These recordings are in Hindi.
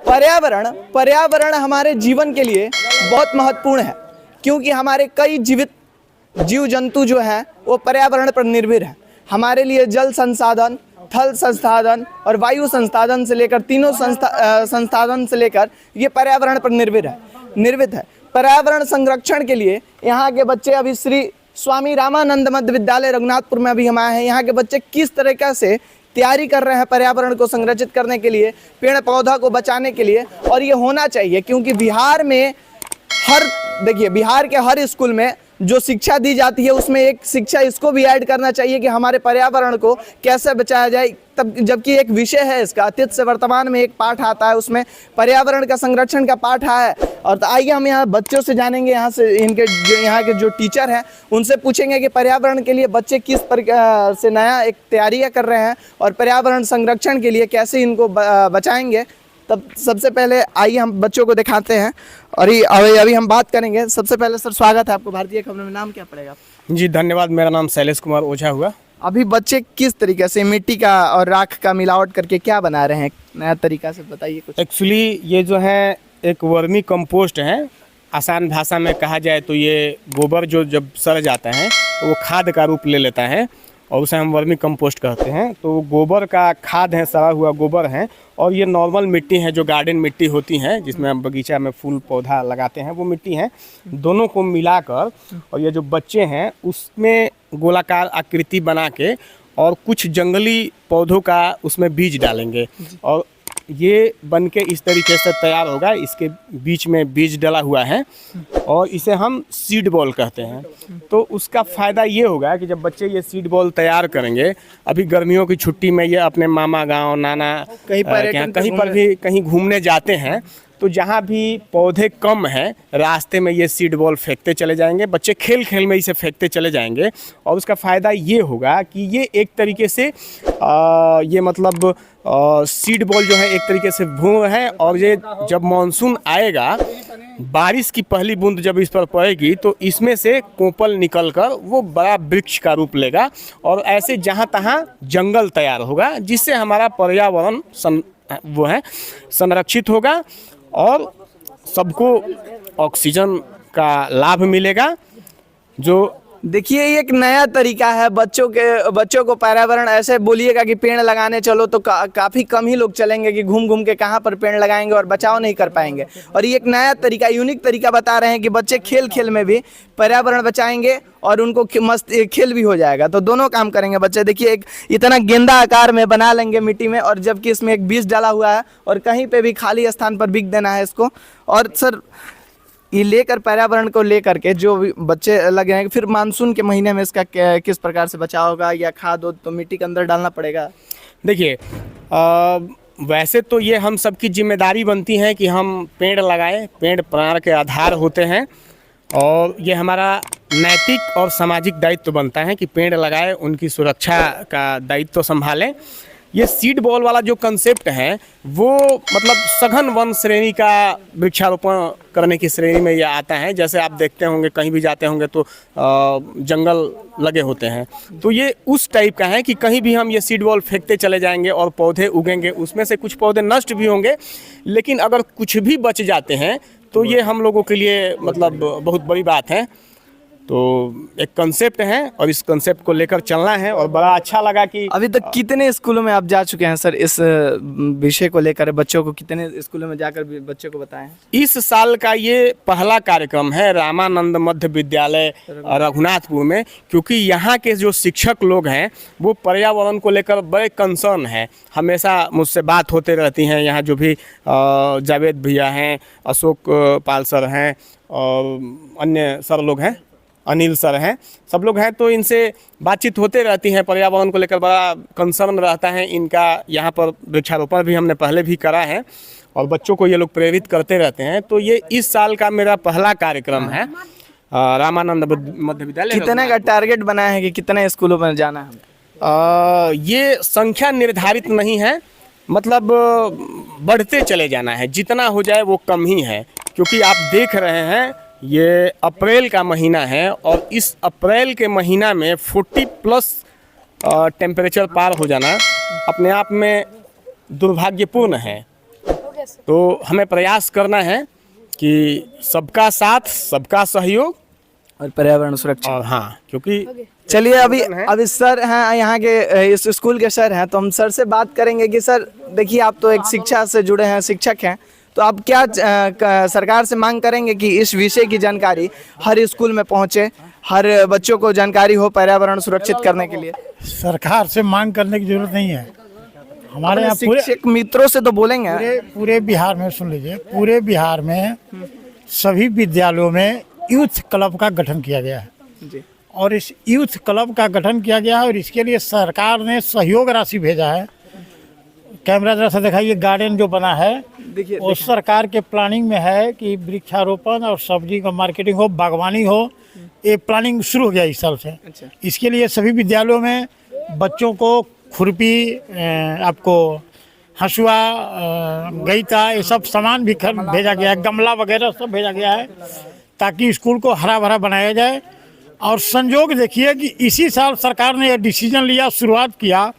पर्यावरण हमारे जीवन के लिए बहुत महत्वपूर्ण है, क्योंकि हमारे कई जीवित जीव जंतु जो हैं वो पर्यावरण पर निर्भर है। हमारे लिए जल संसाधन, थल संसाधन और वायु संसाधन से लेकर तीनों संसाधन से लेकर ये पर्यावरण पर निर्मित है। पर्यावरण संरक्षण के लिए यहाँ के बच्चे अभी श्री स्वामी रामानंद मध्य विद्यालय रघुनाथपुर में अभी हम आए हैं। यहाँ के बच्चे किस तरीक़ा से तैयारी कर रहे हैं पर्यावरण को संरक्षित करने के लिए, पेड़ पौधा को बचाने के लिए। और ये होना चाहिए, क्योंकि बिहार के हर स्कूल में जो शिक्षा दी जाती है उसमें एक शिक्षा इसको भी ऐड करना चाहिए कि हमारे पर्यावरण को कैसे बचाया जाए। तब जबकि एक विषय है इसका, अतीत से वर्तमान में एक पाठ आता है, उसमें पर्यावरण का संरक्षण का पाठ है। और तो आइए हम यहाँ बच्चों से जानेंगे, यहाँ के जो टीचर हैं उनसे पूछेंगे कि पर्यावरण के लिए बच्चे किस प्रकार से नया एक तैयारियाँ कर रहे हैं और पर्यावरण संरक्षण के लिए कैसे इनको बचाएंगे। तब सबसे पहले आइए हम बच्चों को दिखाते हैं और अभी हम बात करेंगे। सबसे पहले सर स्वागत है आपको भारतीय खबरों में। नाम क्या पड़ेगा? जी धन्यवाद, मेरा नाम शैलेश कुमार ओझा हुआ। अभी बच्चे किस तरीके से मिट्टी का और राख का मिलावट करके क्या बना रहे हैं, नया तरीका से बताइए कुछ। एक्चुअली ये जो है एक वर्मी कंपोस्ट है, आसान भाषा में कहा जाए तो ये गोबर जो जब सड़ जाता है तो वो खाद का रूप ले लेता है और उसे हम वर्मी कंपोस्ट कहते हैं। तो गोबर का खाद है, सड़ा हुआ गोबर है। और ये नॉर्मल मिट्टी है जो गार्डन मिट्टी होती है, जिसमें हम बगीचा में फूल पौधा लगाते हैं, वो मिट्टी है। दोनों को मिलाकर और ये जो बच्चे हैं उसमें गोलाकार आकृति बना के और कुछ जंगली पौधों का उसमें बीज डालेंगे और ये बन के इस तरीके से तैयार होगा। इसके बीच में बीज डला हुआ है और इसे हम सीड बॉल कहते हैं। तो उसका फ़ायदा ये होगा कि जब बच्चे ये सीड बॉल तैयार करेंगे, अभी गर्मियों की छुट्टी में ये अपने मामा गांव, नाना कहीं पर भी कहीं घूमने जाते हैं, तो जहाँ भी पौधे कम हैं रास्ते में ये सीड बॉल फेंकते चले जाएंगे। बच्चे खेल खेल में इसे फेंकते चले जाएंगे और उसका फ़ायदा ये होगा कि ये एक तरीके से ये मतलब सीड बॉल जो है एक तरीके से भूमि है। और ये जब मानसून आएगा, बारिश की पहली बूंद जब इस पर पड़ेगी तो इसमें से कोपल निकलकर वो बड़ा वृक्ष का रूप लेगा और ऐसे जहाँ तहाँ जंगल तैयार होगा, जिससे हमारा पर्यावरण संरक्षित होगा और सबको ऑक्सीजन का लाभ मिलेगा। जो देखिए ये एक नया तरीका है, बच्चों को पर्यावरण ऐसे बोलिएगा कि पेड़ लगाने चलो तो काफ़ी कम ही लोग चलेंगे कि घूम घूम के कहाँ पर पेड़ लगाएंगे और बचाव नहीं कर पाएंगे। और ये एक नया तरीका, यूनिक तरीका बता रहे हैं कि बच्चे खेल खेल में भी पर्यावरण बचाएंगे और उनको मस्त खेल भी हो जाएगा। तो दोनों काम करेंगे बच्चे। देखिए एक इतना गेंदा आकार में बना लेंगे मिट्टी में, और जबकि इसमें एक बीज डाला हुआ है और कहीं पे भी खाली स्थान पर बिक देना है इसको। और सर ये लेकर पर्यावरण को लेकर के जो बच्चे लगे हैं, फिर मानसून के महीने में इसका किस प्रकार से बचाव होगा, या खाद हो तो मिट्टी के अंदर डालना पड़ेगा? देखिए वैसे तो ये हम सबकी जिम्मेदारी बनती है कि हम पेड़ लगाएं। पेड़ प्राण के आधार होते हैं और ये हमारा नैतिक और सामाजिक दायित्व बनता है कि पेड़ लगाएं, उनकी सुरक्षा का दायित्व संभालें। ये सीड बॉल वाला जो कंसेप्ट है वो मतलब सघन वन श्रेणी का वृक्षारोपण करने की श्रेणी में ये आता है। जैसे आप देखते होंगे, कहीं भी जाते होंगे तो जंगल लगे होते हैं, तो ये उस टाइप का है कि कहीं भी हम ये सीड बॉल फेंकते चले जाएंगे और पौधे उगेंगे। उसमें से कुछ पौधे नष्ट भी होंगे, लेकिन अगर कुछ भी बच जाते हैं तो ये हम लोगों के लिए मतलब बहुत बड़ी बात है। तो एक कंसेप्ट है और इस कंसेप्ट को लेकर चलना है और बड़ा अच्छा लगा कि अभी तक कितने स्कूलों में आप जा चुके हैं सर इस विषय को लेकर? बच्चों को कितने स्कूलों में जाकर बच्चों को बताएं? इस साल का ये पहला कार्यक्रम है रामानंद मध्य विद्यालय रघुनाथपुर में, क्योंकि यहाँ के जो शिक्षक लोग हैं वो पर्यावरण को लेकर बड़े कंसर्न हैं। हमेशा मुझसे बात होते रहती हैं। यहाँ जो भी जावेद भैया हैं, अशोक पाल सर हैं और अन्य सर लोग हैं, अनिल सर हैं, सब लोग हैं, तो इनसे बातचीत होते रहती है। पर्यावरण को लेकर बड़ा कंसर्न रहता है इनका। यहाँ पर वृक्षारोपण भी हमने पहले भी करा है और बच्चों को ये लोग प्रेरित करते रहते हैं। तो ये इस साल का मेरा पहला कार्यक्रम है रामानंद मध्य विद्यालय। कितने का टारगेट बनाया है कि कितने स्कूलों में जाना है? ये संख्या निर्धारित नहीं है, मतलब बढ़ते चले जाना है, जितना हो जाए वो कम ही है। क्योंकि आप देख रहे हैं ये अप्रैल का महीना है और इस अप्रैल के महीना में 40+ टेम्परेचर पार हो जाना अपने आप में दुर्भाग्यपूर्ण है। तो हमें प्रयास करना है कि सबका साथ, सबका सहयोग और पर्यावरण सुरक्षा। और हाँ, क्योंकि चलिए अभी सर हैं यहाँ के, इस स्कूल के सर हैं, तो हम सर से बात करेंगे कि सर देखिए आप तो एक शिक्षा से जुड़े हैं, शिक्षक हैं, तो आप क्या सरकार से मांग करेंगे कि इस विषय की जानकारी हर स्कूल में पहुँचे, हर बच्चों को जानकारी हो पर्यावरण सुरक्षित करने के लिए? सरकार से मांग करने की जरूरत नहीं है। हमारे यहाँ शिक्षक मित्रों से तो बोलेंगे। पूरे बिहार में, सुन लीजिए, पूरे बिहार में सभी विद्यालयों में यूथ क्लब का गठन किया गया है जी। और इस यूथ क्लब का गठन किया गया है और इसके लिए सरकार ने सहयोग राशि भेजा है। कैमरा जरा सा दिखाइए, गार्डन जो बना है देखिए वो सरकार के प्लानिंग में है कि वृक्षारोपण और सब्जी का मार्केटिंग हो, बागवानी हो, ये प्लानिंग शुरू हो गया इस साल से। अच्छा। इसके लिए सभी विद्यालयों में बच्चों को खुरपी, आपको हंसुआ, गईता, ये सब सामान भी भेजा गया है, गमला वगैरह सब भेजा गया है ताकि स्कूल को हरा भरा बनाया जाए। और संजोग देखिए कि इसी साल सरकार ने यह डिसीजन लिया, शुरुआत किया,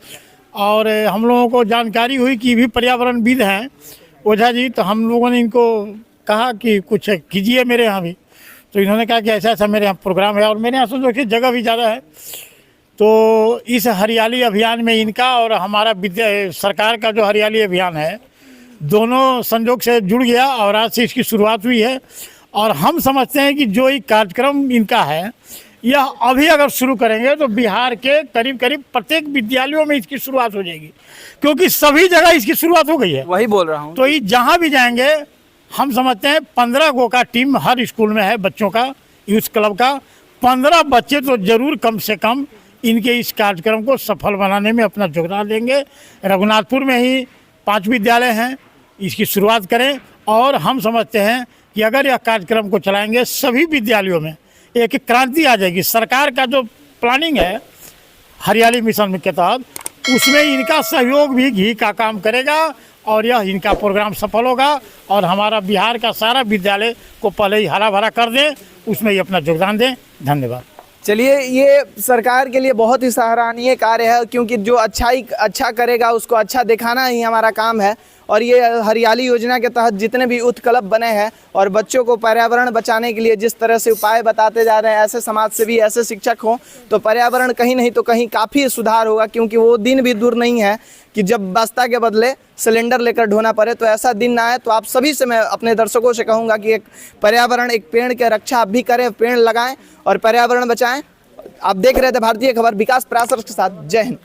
और हम लोगों को जानकारी हुई कि भी पर्यावरणविद हैं ओझा जी, तो हम लोगों ने इनको कहा कि कुछ कीजिए मेरे यहाँ भी। तो इन्होंने कहा कि ऐसा ऐसा मेरे यहाँ प्रोग्राम है और मेरे यहाँ से देखिए जगह भी ज़्यादा है, तो इस हरियाली अभियान में इनका और हमारा सरकार का जो हरियाली अभियान है, दोनों संजोग से जुड़ गया और आज से इसकी शुरुआत हुई है। और हम समझते हैं कि जो ये कार्यक्रम इनका है, यह अभी अगर शुरू करेंगे तो बिहार के करीब करीब प्रत्येक विद्यालयों में इसकी शुरुआत हो जाएगी, क्योंकि सभी जगह इसकी शुरुआत हो गई है। वही बोल रहा हूँ। तो ये जहाँ भी जाएंगे, हम समझते हैं 15 गो का टीम हर स्कूल में है बच्चों का, यूथ क्लब का। 15 बच्चे तो जरूर कम से कम इनके इस कार्यक्रम को सफल बनाने में अपना योगदान देंगे। रघुनाथपुर में ही 5 विद्यालय हैं, इसकी शुरुआत करें। और हम समझते हैं कि अगर यह कार्यक्रम को चलाएंगे सभी विद्यालयों में, एक क्रांति आ जाएगी। सरकार का जो प्लानिंग है हरियाली मिशन के तहत, उसमें इनका सहयोग भी घी का काम करेगा और यह इनका प्रोग्राम सफल होगा और हमारा बिहार का सारा विद्यालय को पहले ही हरा भरा कर दें, उसमें ये अपना योगदान दें। धन्यवाद। चलिए, ये सरकार के लिए बहुत ही सराहनीय कार्य है, क्योंकि जो अच्छा करेगा उसको अच्छा दिखाना ही हमारा काम है। और ये हरियाली योजना के तहत जितने भी यूथ क्लब बने हैं और बच्चों को पर्यावरण बचाने के लिए जिस तरह से उपाय बताते जा रहे हैं, ऐसे समाज सेवी, ऐसे शिक्षक हों, तो पर्यावरण कहीं नहीं तो कहीं काफ़ी सुधार होगा। क्योंकि वो दिन भी दूर नहीं है कि जब बस्ता के बदले सिलेंडर लेकर ढोना पड़े, तो ऐसा दिन ना आए। तो आप सभी से, मैं अपने दर्शकों से कहूँगा कि एक पर्यावरण, एक पेड़ की रक्षा आप भी करें, पेड़ लगाएं और पर्यावरण बचाएं। आप देख रहे थे भारतीय खबर, विकास पराशर के साथ। जय हिंद।